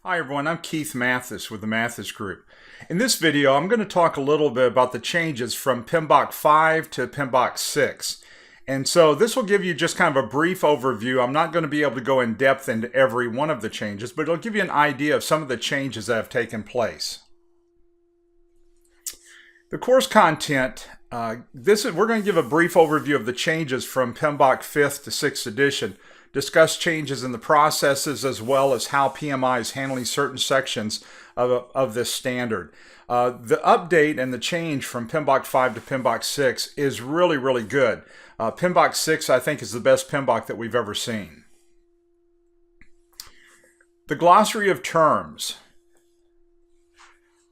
Hi everyone, I'm Keith Mathis with the Mathis Group. In this video, I'm going to talk a little bit about the changes from PMBOK 5 to PMBOK 6. And so this will give you just kind of a brief overview. I'm not going to be able to go in depth into every one of the changes, but it'll give you an idea of some of the changes that have taken place. The course content, we're going to give a brief overview of the changes from PMBOK 5th to 6th edition. Discuss changes in the processes as well as how PMI is handling certain sections of this standard. The update and the change from PMBOK 5 to PMBOK 6 is really, really good. PMBOK 6, I think, is the best PMBOK that we've ever seen. The Glossary of Terms.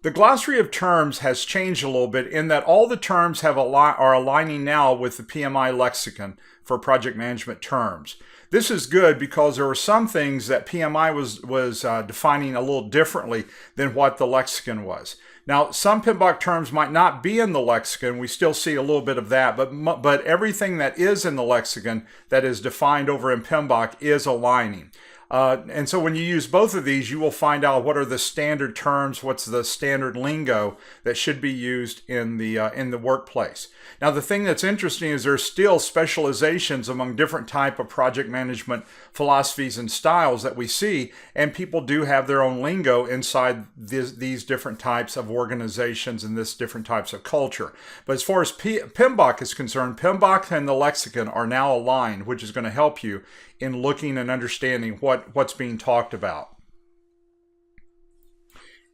The Glossary of Terms has changed a little bit in that all the terms are aligning now with the PMI lexicon for project management terms. This is good because there were some things that PMI was defining a little differently than what the lexicon was. Now, some PMBOK terms might not be in the lexicon. We still see a little bit of that, but everything that is in the lexicon that is defined over in PMBOK is aligning. And so when you use both of these, you will find out what are the standard terms, what's the standard lingo that should be used in the workplace. Now, the thing that's interesting is there's still specializations among different type of project management philosophies and styles that we see, and people do have their own lingo inside these different types of organizations and this different types of culture. But as far as PMBOK is concerned, PMBOK and the lexicon are now aligned, which is going to help you in looking and understanding what's being talked about.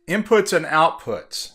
Inputs and outputs.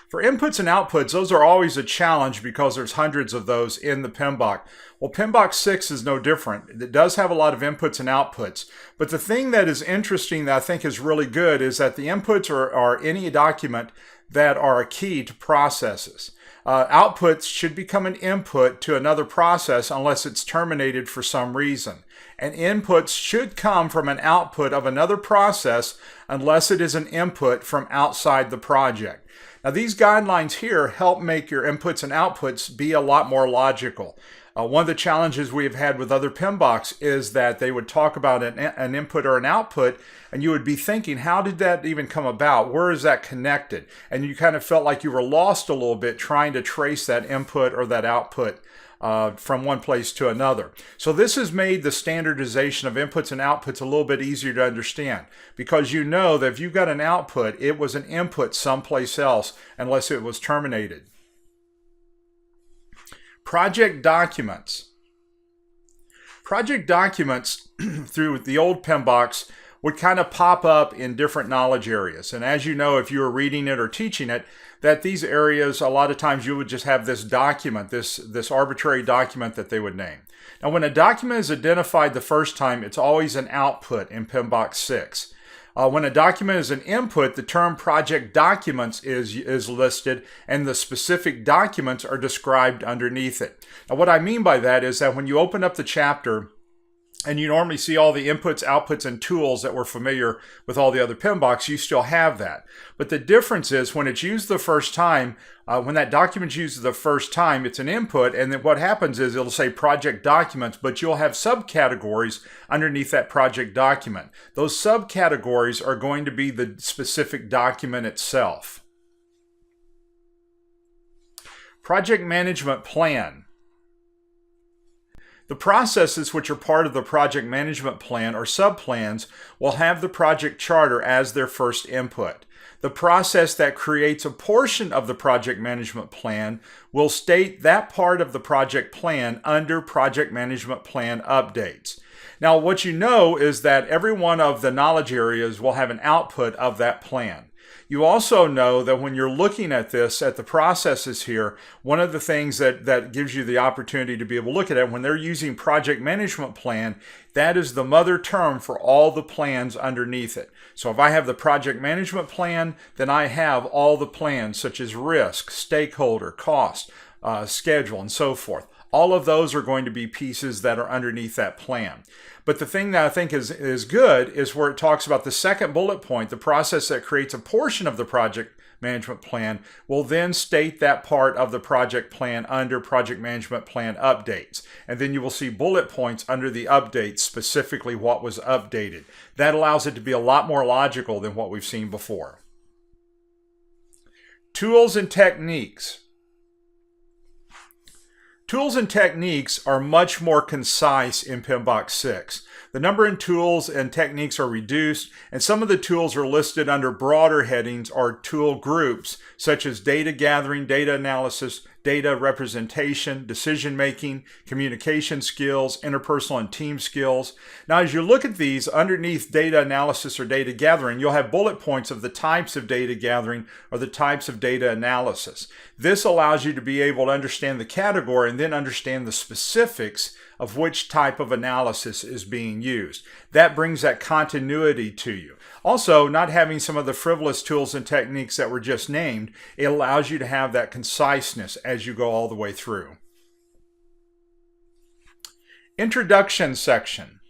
For inputs and outputs, those are always a challenge because there's hundreds of those in the PMBOK. Well, PMBOK 6 is no different. It does have a lot of inputs and outputs. But the thing that is interesting that I think is really good is that the inputs are any document that are a key to processes. Outputs should become an input to another process unless it's terminated for some reason. And inputs should come from an output of another process unless it is an input from outside the project. Now, these guidelines here help make your inputs and outputs be a lot more logical. One of the challenges we've had with other PMBOKs is that they would talk about an input or an output, and you would be thinking, how did that even come about? Where is that connected? And you kind of felt like you were lost a little bit trying to trace that input or that output from one place to another. So this has made the standardization of inputs and outputs a little bit easier to understand because you know that if you've got an output, it was an input someplace else unless it was terminated. Project documents. Project documents through the old PMBOKs would kind of pop up in different knowledge areas. And as you know, if you were reading it or teaching it, that these areas, a lot of times you would just have this document, this arbitrary document that they would name. Now, when a document is identified the first time, it's always an output in PMBOK 6. When a document is an input, the term project documents is listed and the specific documents are described underneath it. Now, what I mean by that is that when you open up the chapter, and you normally see all the inputs, outputs, and tools that we're familiar with all the other PMBOKs, you still have that. But the difference is when it's used the first time, when that document's used the first time, it's an input, and then what happens is it'll say project documents, but you'll have subcategories underneath that project document. Those subcategories are going to be the specific document itself. Project management plan. The processes which are part of the project management plan or subplans will have the project charter as their first input. The process that creates a portion of the project management plan will state that part of the project plan under project management plan updates. Now, what you know is that every one of the knowledge areas will have an output of that plan. You also know that when you're looking at this, at the processes here, one of the things that gives you the opportunity to be able to look at it, when they're using project management plan, that is the mother term for all the plans underneath it. So if I have the project management plan, then I have all the plans such as risk, stakeholder, cost, schedule, and so forth. All of those are going to be pieces that are underneath that plan. But the thing that I think is good is where it talks about the second bullet point, the process that creates a portion of the project management plan will then state that part of the project plan under project management plan updates. And then you will see bullet points under the updates, specifically what was updated. That allows it to be a lot more logical than what we've seen before. Tools and techniques. Tools and techniques are much more concise in PMBOK 6. The number in tools and techniques are reduced, and some of the tools are listed under broader headings or tool groups, such as data gathering, data analysis, data representation, decision making, communication skills, interpersonal and team skills. Now, as you look at these, underneath data analysis or data gathering, you'll have bullet points of the types of data gathering or the types of data analysis. This allows you to be able to understand the category and then understand the specifics of which type of analysis is being used. That brings that continuity to you. Also, not having some of the frivolous tools and techniques that were just named, it allows you to have that conciseness as you go all the way through. Introduction section.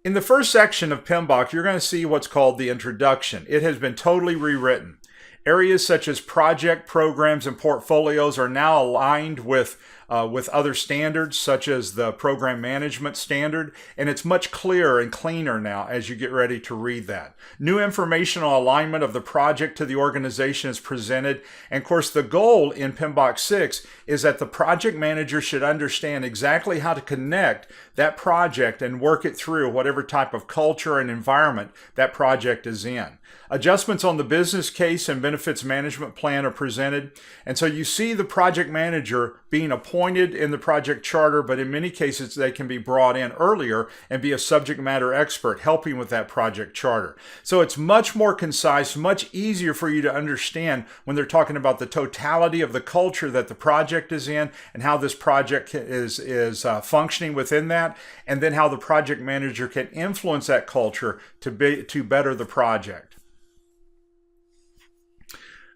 In the first section of PMBOK, you're going to see what's called the introduction. It has been totally rewritten. Areas such as project, programs, and portfolios are now aligned with other standards, such as the program management standard, and it's much clearer and cleaner now as you get ready to read that. New informational alignment of the project to the organization is presented, and of course the goal in PMBOK 6 is that the project manager should understand exactly how to connect that project and work it through whatever type of culture and environment that project is in. Adjustments on the business case and benefits management plan are presented, and so you see the project manager being appointed in the project charter, but in many cases they can be brought in earlier and be a subject matter expert helping with that project charter. So it's much more concise, much easier for you to understand when they're talking about the totality of the culture that the project is in and how this project is functioning within that, and then how the project manager can influence that culture to better the project.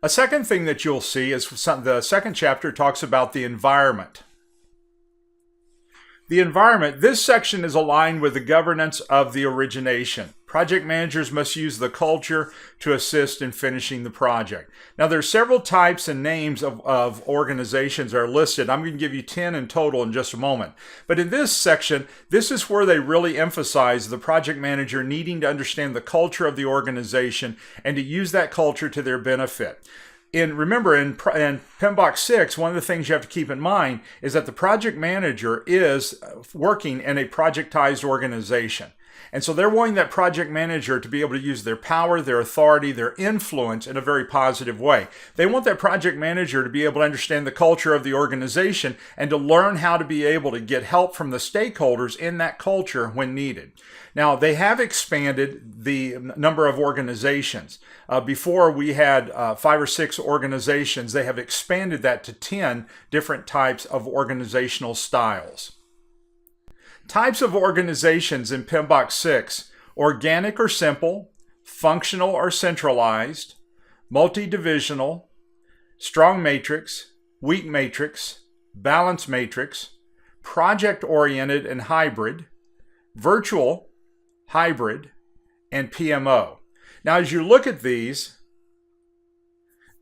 A second thing that you'll see is the second chapter talks about the environment. The environment, this section is aligned with the governance of the origination. Project managers must use the culture to assist in finishing the project. Now, there are several types and names of organizations that are listed. I'm going to give you 10 in total in just a moment. But in this section, this is where they really emphasize the project manager needing to understand the culture of the organization and to use that culture to their benefit. Remember, in PMBOK 6, one of the things you have to keep in mind is that the project manager is working in a projectized organization. And so they're wanting that project manager to be able to use their power, their authority, their influence in a very positive way. They want that project manager to be able to understand the culture of the organization and to learn how to be able to get help from the stakeholders in that culture when needed. Now, they have expanded the number of organizations. Before we had 5 or 6 organizations. They have expanded that to 10 different types of organizational styles. Types of organizations in PMBOK 6: organic or simple, functional or centralized, multi-divisional, strong matrix, weak matrix, balanced matrix, project-oriented and hybrid, virtual, hybrid, and PMO. Now, as you look at these,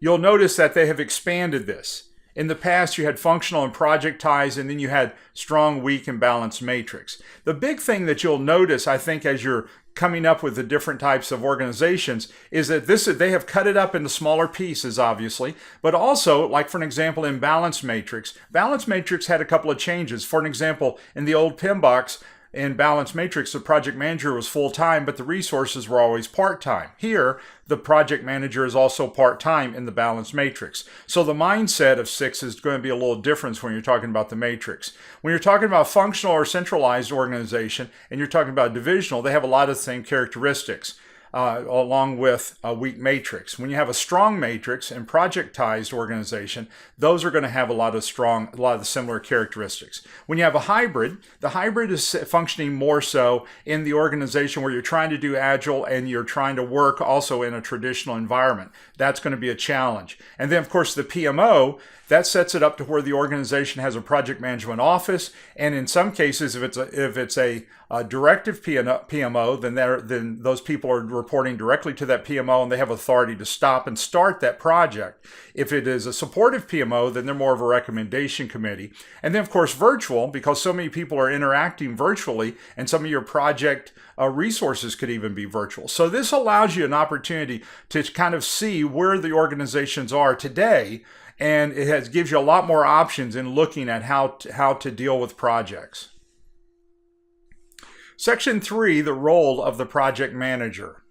you'll notice that they have expanded this. In the past, you had functional and projectized, and then you had strong, weak, and balanced matrix. The big thing that you'll notice, I think, as you're coming up with the different types of organizations is that they have cut it up into smaller pieces, obviously, but also, like for an example, in balanced matrix had a couple of changes. For an example, in the old PMBOKs, in balanced matrix, the project manager was full-time, but the resources were always part-time. Here, the project manager is also part-time in the balanced matrix. So the mindset of 6 is going to be a little different when you're talking about the matrix. When you're talking about functional or centralized organization, and you're talking about divisional, they have a lot of the same characteristics. Along with a weak matrix. When you have a strong matrix and projectized organization, those are going to have a lot of the similar characteristics. When you have a hybrid, the hybrid is functioning more so in the organization where you're trying to do Agile and you're trying to work also in a traditional environment. That's going to be a challenge. And then, of course, the PMO, that sets it up to where the organization has a project management office, and in some cases, if it's a directive PMO, then those people are reporting directly to that PMO, and they have authority to stop and start that project. If it is a supportive PMO, then they're more of a recommendation committee. And then, of course, virtual, because so many people are interacting virtually, and some of your project resources could even be virtual. So this allows you an opportunity to kind of see where the organizations are today, and it gives you a lot more options in looking at how to deal with projects. Section 3, the role of the project manager.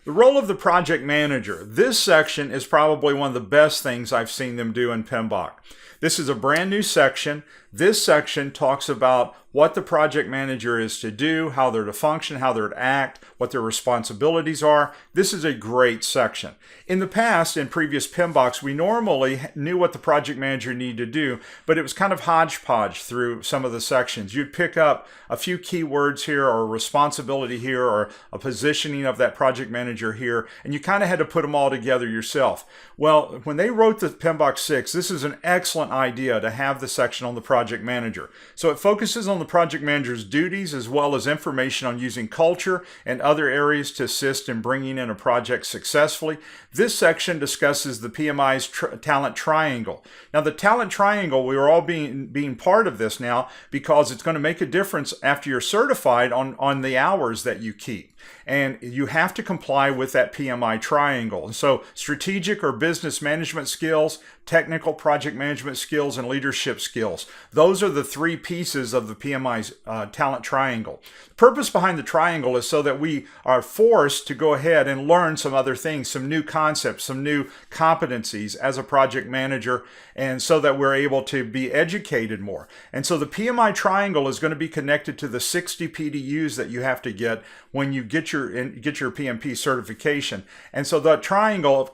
The role of the project manager. This section is probably one of the best things I've seen them do in PMBOK. This is a brand new section. This section talks about what the project manager is to do, how they're to function, how they're to act, what their responsibilities are. This is a great section. In the past, in previous PMBOKs, we normally knew what the project manager needed to do, but it was kind of hodgepodge through some of the sections. You'd pick up a few keywords here, or a responsibility here, or a positioning of that project manager here, and you kind of had to put them all together yourself. Well, when they wrote the PMBOK 6, this is an excellent idea to have the section on the project manager. So it focuses on the project manager's duties as well as information on using culture and other areas to assist in bringing in a project successfully. This section discusses the PMI's talent triangle. Now, the talent triangle, we are all being part of this now because it's going to make a difference after you're certified on the hours that you keep. And you have to comply with that PMI triangle. So strategic or business management skills, technical project management skills, and leadership skills. Those are the three pieces of the PMI's talent triangle. The purpose behind the triangle is so that we are forced to go ahead and learn some other things, some new concepts, some new competencies as a project manager, and so that we're able to be educated more. And so the PMI triangle is going to be connected to the 60 PDUs that you have to get when you get your PMP certification. And so the triangle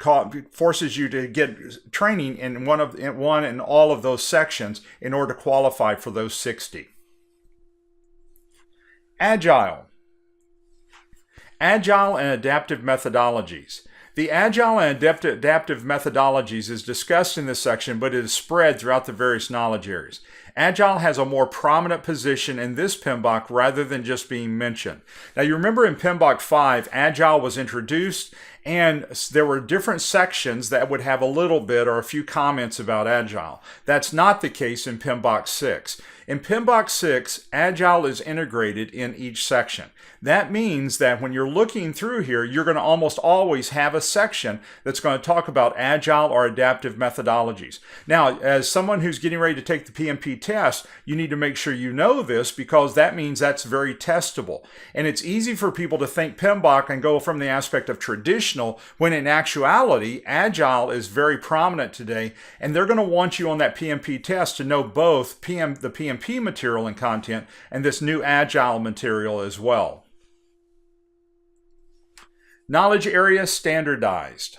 forces you to get training in one and all of those sections in order to qualify for those 60. Agile. Agile and adaptive methodologies. The agile and adaptive methodologies is discussed in this section, but it is spread throughout the various knowledge areas. Agile has a more prominent position in this PMBOK rather than just being mentioned. Now, you remember in PMBOK 5, Agile was introduced, and there were different sections that would have a little bit or a few comments about Agile. That's not the case in PMBOK 6. In PMBOK 6, Agile is integrated in each section. That means that when you're looking through here, you're going to almost always have a section that's going to talk about Agile or adaptive methodologies. Now, as someone who's getting ready to take the PMP test, you need to make sure you know this, because that means that's very testable. And it's easy for people to think PMBOK and go from the aspect of traditional, when in actuality, Agile is very prominent today, and they're going to want you on that PMP test to know both the PMP material and content and this new Agile material as well. Knowledge area standardized.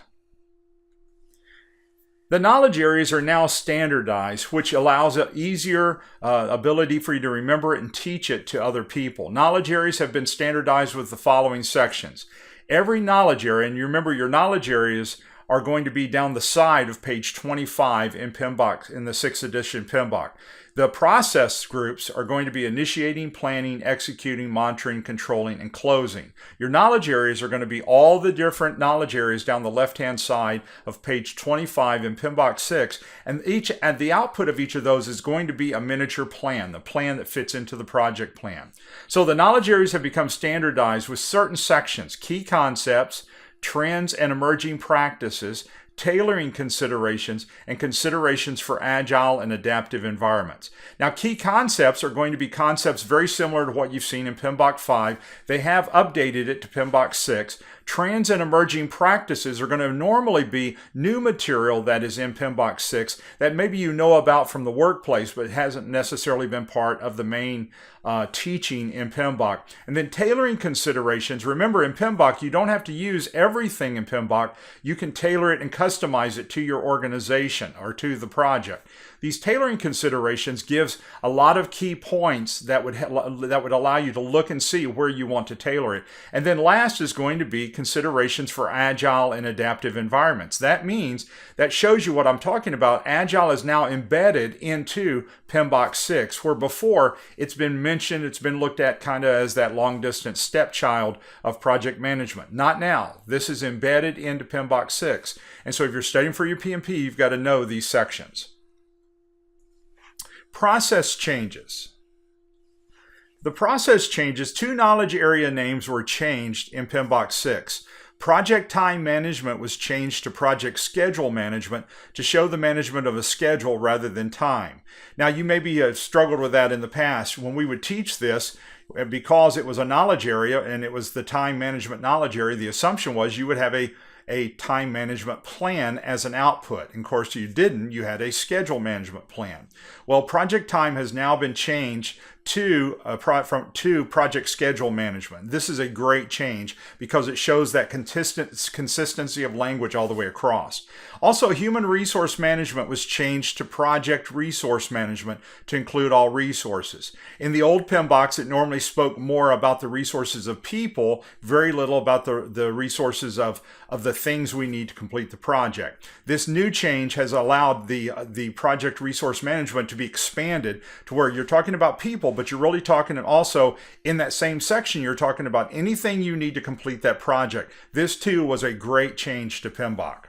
The knowledge areas are now standardized, which allows an easier ability for you to remember it and teach it to other people. Knowledge areas have been standardized with the following sections. Every knowledge area, and you remember your knowledge areas are going to be down the side of page 25 in PMBOK, in the 6th edition PMBOK. The process groups are going to be initiating, planning, executing, monitoring, controlling, and closing. Your knowledge areas are going to be all the different knowledge areas down the left-hand side of page 25 in PMBOK 6, and the output of each of those is going to be a miniature plan, the plan that fits into the project plan. So the knowledge areas have become standardized with certain sections: key concepts, trends and emerging practices, tailoring considerations, and considerations for agile and adaptive environments. Now, key concepts are going to be concepts very similar to what you've seen in PMBOK 5. They have updated it to PMBOK 6. Trends and emerging practices are going to normally be new material that is in PMBOK 6 that maybe you know about from the workplace, but hasn't necessarily been part of the main teaching in PMBOK. And then tailoring considerations. Remember, in PMBOK, you don't have to use everything in PMBOK. You can tailor it and customize it to your organization or to the project. These tailoring considerations gives a lot of key points that would allow you to look and see where you want to tailor it. And then last is going to be considerations for agile and adaptive environments. That means, that shows you what I'm talking about. Agile is now embedded into PMBOK 6, where before it's been mentioned, it's been looked at kind of as that long distance stepchild of project management. Not now. This is embedded into PMBOK 6. And so if you're studying for your PMP, you've got to know these sections. Process changes. The process changes, 2 knowledge area names were changed in PMBOK 6. Project time management was changed to project schedule management to show the management of a schedule rather than time. Now, you maybe have struggled with that in the past. When we would teach this, because it was a knowledge area and it was the time management knowledge area, the assumption was you would have a time management plan as an output. And of course, you didn't. You had a schedule management plan. Well, project time has now been changed to project schedule management. This is a great change because it shows that consistency of language all the way across. Also, human resource management was changed to project resource management to include all resources. In the old PMBOKs, it normally spoke more about the resources of people, very little about the resources of the things we need to complete the project. This new change has allowed the project resource management to be expanded to where you're talking about people, but you're really talking, and also in that same section, you're talking about anything you need to complete that project. This too was a great change to PMBOK.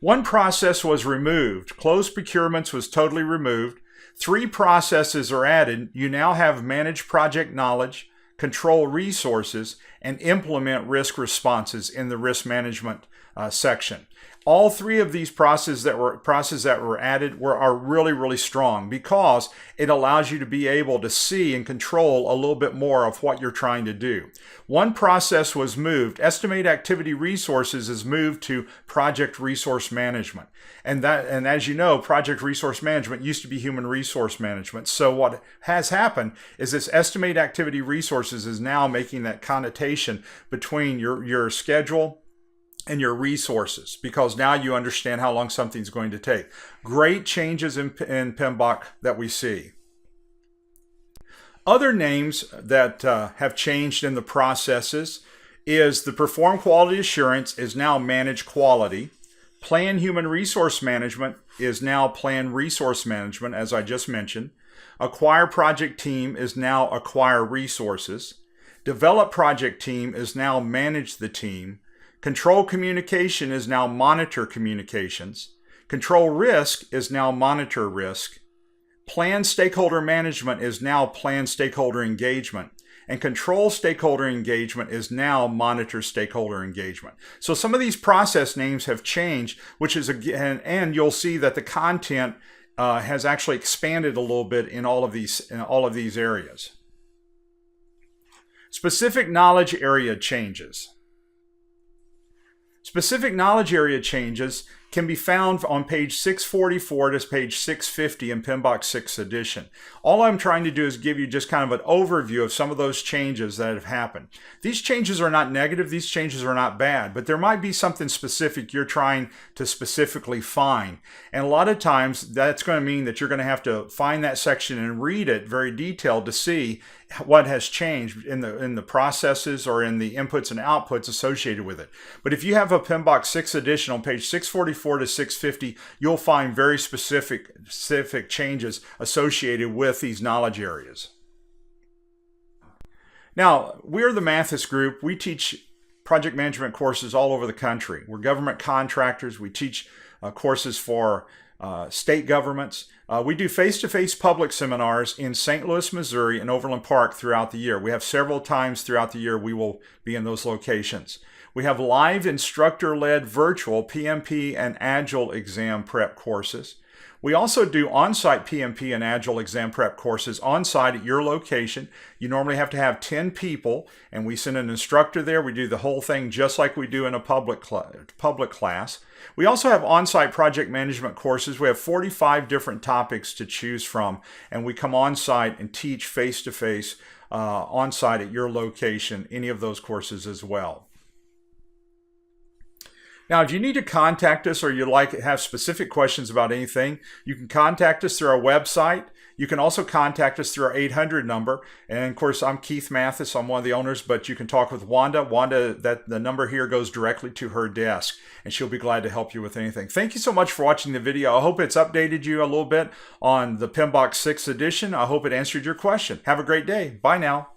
One process was removed. Closed procurements was totally removed. 3 processes are added. You now have manage project knowledge, control resources, and implement risk responses in the risk management section. All 3 of these processes that were added are really strong because it allows you to be able to see and control a little bit more of what you're trying to do. One process was moved. Estimate activity resources is moved to project resource management. And as you know, project resource management used to be human resource management. So what has happened is this estimate activity resources is now making that connotation between your schedule and your resources, because now you understand how long something's going to take. Great changes in PMBOK that we see. Other names that have changed in the processes is the perform quality assurance is now manage quality. Plan human resource management is now plan resource management, as I just mentioned. Acquire project team is now acquire resources. Develop project team is now manage the team. Control communication is now monitor communications. Control risk is now monitor risk. Plan stakeholder management is now plan stakeholder engagement. And control stakeholder engagement is now monitor stakeholder engagement. So some of these process names have changed, which is, and you'll see that the content has actually expanded a little bit in all of these areas. Specific knowledge area changes. Specific knowledge area changes can be found on page 644 to page 650 in PMBOK 6th edition. All I'm trying to do is give you just kind of an overview of some of those changes that have happened. These changes are not negative, these changes are not bad, but there might be something specific you're trying to specifically find. And a lot of times that's going to mean that you're going to have to find that section and read it very detailed to see what has changed in the processes or in the inputs and outputs associated with it. But if you have a PMBOK 6th edition on page 644 to 650, you'll find very specific changes associated with these knowledge areas. Now, we're the Mathis Group. We teach project management courses all over the country. We're government contractors. We teach courses for state governments. We do face-to-face public seminars in St. Louis, Missouri, and Overland Park throughout the year. We have several times throughout the year we will be in those locations. We have live instructor-led virtual PMP and Agile exam prep courses. We also do on-site PMP and Agile exam prep courses on-site at your location. You normally have to have 10 people, and we send an instructor there. We do the whole thing just like we do in a public class. We also have on-site project management courses. We have 45 different topics to choose from, and we come on-site and teach face-to-face on-site at your location, any of those courses as well. Now, if you need to contact us or you'd like to have specific questions about anything, you can contact us through our website. You can also contact us through our 800 number. And of course, I'm Keith Mathis. I'm one of the owners, but you can talk with Wanda. Wanda, the number here goes directly to her desk, and she'll be glad to help you with anything. Thank you so much for watching the video. I hope it's updated you a little bit on the PMBOK 6th edition. I hope it answered your question. Have a great day. Bye now.